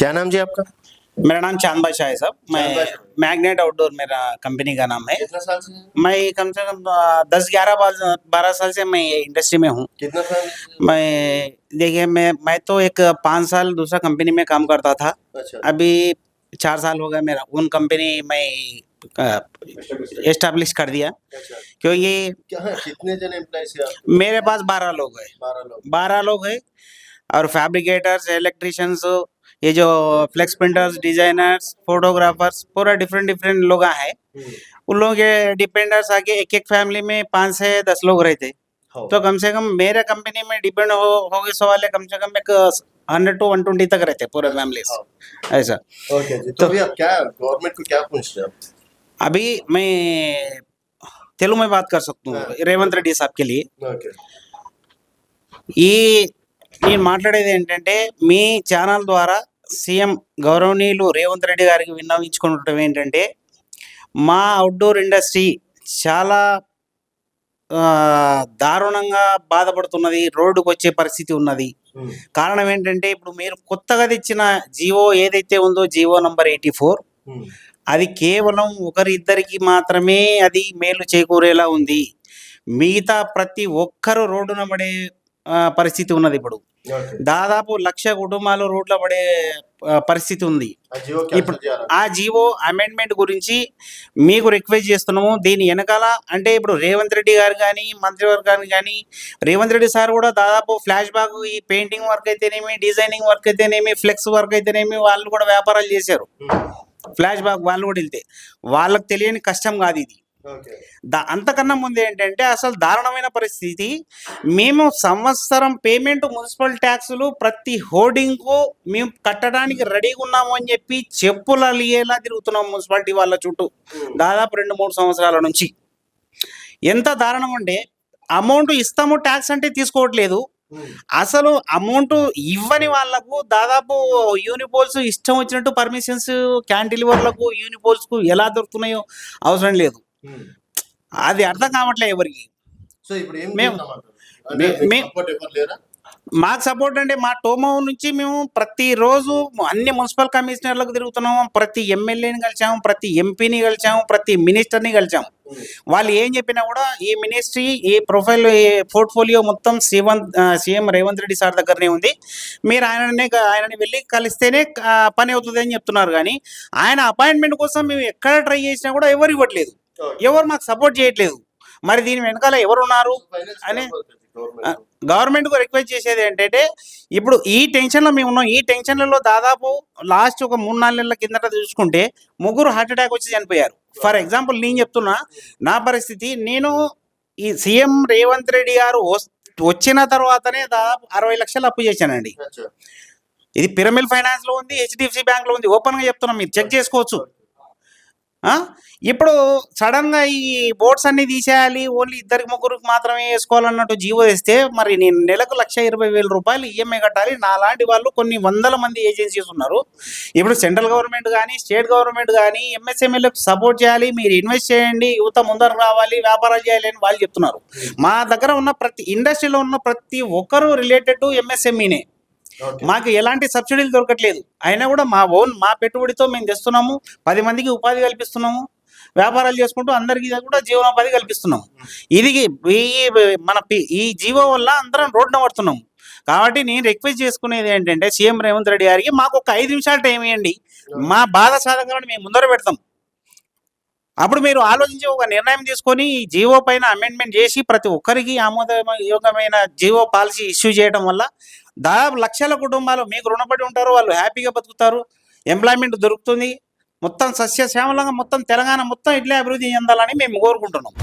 क्या नाम जी आपका? मेरा नाम चांद बादशाह है साहब। मैं चांद बादशाह। मैग्नेट आउटडोर मेरा कंपनी का नाम है। कितना साल से हैं? मैं कम से कम 10-11-12 साल से मैं इंडस्ट्री में हूँ। कितना फैमिली से? मैं देखिए मैं तो एक 5 साल दूसरा कंपनी में काम करता था। अच्छा। अभी 4 साल हो गए मेरा उन कंपनी में एस्टेब्लिश कर दिया, अच्छा। क्योंकि क्या है, कितने जन एम्प्लॉइज हैं आप? मेरे पास 12 लोग हैं। 12 लोग। 12 लोग हैं और फैब्रिकेटर्स, इलेक्ट्रिशियंस, ये जो फ्लेक्स प्रिंटर्स, डिजाइनर्स, फोटोग्राफर्स, पूरा डिफरेंट डिफरेंट लोग हैं। उन लोगों के डिपेंडर्स आके एक एक फैमिली में 5 से 10 लोग रहते। हो। तो कम से कम मेरे कंपनी में डिपेंड हो गए सो वाले कम से कम एक 100 to 120 तक रहते पूरे फैमिलीज हाँ। ऐसा। ओके जी, तो अभी आप क्या गवर्नमेंट को क्या पूछते हैं आप? अभी मैं तेलुगु में बात कर सकता हाँ। हूँ रेवंत రెడ్డి साहब के लिए। ఓకే. ఈ నేను మాట్లాడేది ఏంటంటే మీ ఛానల్ ద్వారా సీఎం గౌరవనీయులు రేవంత్ రెడ్డి గారికి విన్నవించుకోవటం ఏంటంటే మా అవుట్డోర్ ఇండస్ట్రీ చాలా దారుణంగా బాధపడుతున్నది, రోడ్డుకు వచ్చే పరిస్థితి ఉన్నది. కారణం ఏంటంటే ఇప్పుడు మీరు కొత్తగా తెచ్చిన జియో ఏదైతే ఉందో జియో నంబర్ 84 అది కేవలం ఒకరిద్దరికి మాత్రమే అది మేలు చేకూరేలా ఉంది. మిగతా ప్రతి ఒక్కరు రోడ్డున పడే పరిస్థితి ఉన్నది. ఇప్పుడు ఓకే. దాదాపు 1,00,000 కుటుంబాలు రోడ్ల పడే పరిస్థితి ఉంది. ఆ జియో ఇప్పుడు క్యాన్సిల్ చేయాలి. ఆ జియో అమెండ్మెంట్ గురించి మీకు రిక్వెస్ట్ చేస్తున్నాము. దీని వెనకాల అంటే ఇప్పుడు రేవంత్ రెడ్డి గారు కానీ, మంత్రివర్గానికి కానీ, రేవంత్ రెడ్డి సార్ కూడా దాదాపు ఫ్లాష్ బ్యాక్ ఈ పెయింటింగ్ వర్క్ అయితేనేమి, డిజైనింగ్ వర్క్ అయితేనేమి, ఫ్లెక్స్ వర్క్ అయితేనేమి వాళ్ళు కూడా వ్యాపారాలు చేశారు. ఫ్లాష్ బ్యాక్ వాళ్ళు కూడా వెళ్తే వాళ్ళకి తెలియని కష్టం కాదు ఇది. ఓకే. అంతకన్నా ముందు ఏంటంటే అసలు దారుణమైన పరిస్థితి. మేము సంవత్సరం పేమెంట్ మున్సిపల్ ట్యాక్సులు ప్రతి హోర్డింగ్కు మేము కట్టడానికి రెడీగా ఉన్నాము అని చెప్పి చెప్పులు అలిగేలా తిరుగుతున్నాం మున్సిపాలిటీ వాళ్ళ చుట్టూ దాదాపు 2-3 సంవత్సరాల నుంచి. ఎంత దారుణం అంటే అమౌంట్ ఇస్తాము, ట్యాక్స్ అంటే తీసుకోవట్లేదు. అసలు అమౌంట్ ఇవ్వని వాళ్ళకు దాదాపు యూనిపోల్స్ ఇష్టం వచ్చినట్టు పర్మిషన్స్ క్యాంటిలివర్లకు యూనిపోల్స్కు ఎలా దొరుకుతున్నాయో అవసరం లేదు. అది అర్థం కావట్లేదు ఎవరికి. సో ఇప్పుడు ఏం మేము సపోర్ట్ ఎవరు లేరా? మాకు సపోర్ట్ అంటే మా టోమో నుంచి మేము ప్రతిరోజు అన్ని మున్సిపల్ కమిషనర్లకు తిరుగుతున్నాము, ప్రతి ఎమ్మెల్యేని కలిసాము, ప్రతి ఎంపీని కలిసాము, ప్రతి మినిస్టర్ని కలిసాము. వాళ్ళు ఏం చెప్పినా కూడా ఈ మినిస్ట్రీ, ఈ ప్రొఫైల్, ఈ పోర్ట్ఫోలియో మొత్తం సీఎం రేవంత్ రెడ్డి సార్ దగ్గరనే ఉంది. మీరు ఆయనని వెళ్ళి కలిస్తేనే పని అవుతుంది అని చెప్తున్నారు. కానీ ఆయన అపాయింట్మెంట్ కోసం మేము ఎక్కడ ట్రై చేసినా కూడా ఎవరు ఇవ్వట్లేదు, ఎవరు మాకు సపోర్ట్ చేయట్లేదు. మరి దీని వెనకాల ఎవరు ఉన్నారు అని గవర్నమెంట్కు రిక్వెస్ట్ చేసేది ఏంటంటే ఇప్పుడు ఈ టెన్షన్లో మేము ఉన్నాం. ఈ టెన్షన్లలో దాదాపు లాస్ట్ ఒక 3-4 నెలల కిందట చూసుకుంటే 3 హార్ట్ అటాక్ వచ్చి చనిపోయారు. ఫర్ ఎగ్జాంపుల్ నేను చెప్తున్నా నా పరిస్థితి. నేను ఈ సీఎం రేవంత్ రెడ్డి గారు వచ్చిన తర్వాతనే దాదాపు 60 లక్షలు అప్పు చేశానండి. ఇది పిరమిడ్ ఫైనాన్స్లో ఉంది, హెచ్డిఎఫ్సి బ్యాంక్లో ఉంది. ఓపెన్గా చెప్తున్నాం, మీరు చెక్ చేసుకోవచ్చు. ఇప్పుడు సడన్గా ఈ బోర్డ్స్ అన్ని తీసేయాలి, ఓన్లీ 2-3 మాత్రమే వేసుకోవాలన్నట్టు జీవో వేస్తే మరి నేను నెలకు 1,20,000 రూపాయలు ఈఎంఐ కట్టాలి. నాలాంటి వాళ్ళు కొన్ని వందల మంది ఏజెన్సీస్ ఉన్నారు. ఇప్పుడు సెంట్రల్ గవర్నమెంట్ కానీ, స్టేట్ గవర్నమెంట్ కానీ ఎంఎస్ఎంఈలకు సపోర్ట్ చేయాలి, మీరు ఇన్వెస్ట్ చేయండి, యువత ముందర రావాలి, వ్యాపారాలు చేయాలి అని వాళ్ళు చెప్తున్నారు. మా దగ్గర ఉన్న ప్రతి ఇండస్ట్రీలో ఉన్న ప్రతి ఒక్కరు రిలేటెడ్ టు ఎంఎస్ఎంఈనే. మాకు ఎలాంటి సబ్సిడీలు దొరకట్లేదు. అయినా కూడా మా పెట్టుబడితో మేము తెస్తున్నాము, 10 మందికి ఉపాధి కల్పిస్తున్నాము, వ్యాపారాలు చేసుకుంటూ అందరికీ కూడా జీవనోపాధి కల్పిస్తున్నాము. ఇది మన ఈ జీవో వల్ల అందరం రోడ్డున పడుతున్నాము. కాబట్టి నేను రిక్వెస్ట్ చేసుకునేది ఏంటంటే సీఎం రేవంత్ రెడ్డి గారికి మాకు ఒక 5 నిమిషాలు టైం ఇవ్వండి, మా బాధ సాధకాలను మేము ముందర పెడతాం. అప్పుడు మీరు ఆలోచించి ఒక నిర్ణయం తీసుకొని ఈ జీవో పైన అమెండ్మెంట్ చేసి ప్రతి ఒక్కరికి ఆమోదయోగ్యమైన జీవో పాలసీ ఇష్యూ చేయడం వల్ల దాదాపు లక్షల కుటుంబాలు మీకు రుణపడి ఉంటారు, వాళ్ళు హ్యాపీగా బతుకుతారు, ఎంప్లాయ్మెంట్ దొరుకుతుంది. మొత్తం సస్యశ్యామలంగా మొత్తం తెలంగాణ మొత్తం ఇట్లే అభివృద్ధి చెందాలని మేము కోరుకుంటున్నాం.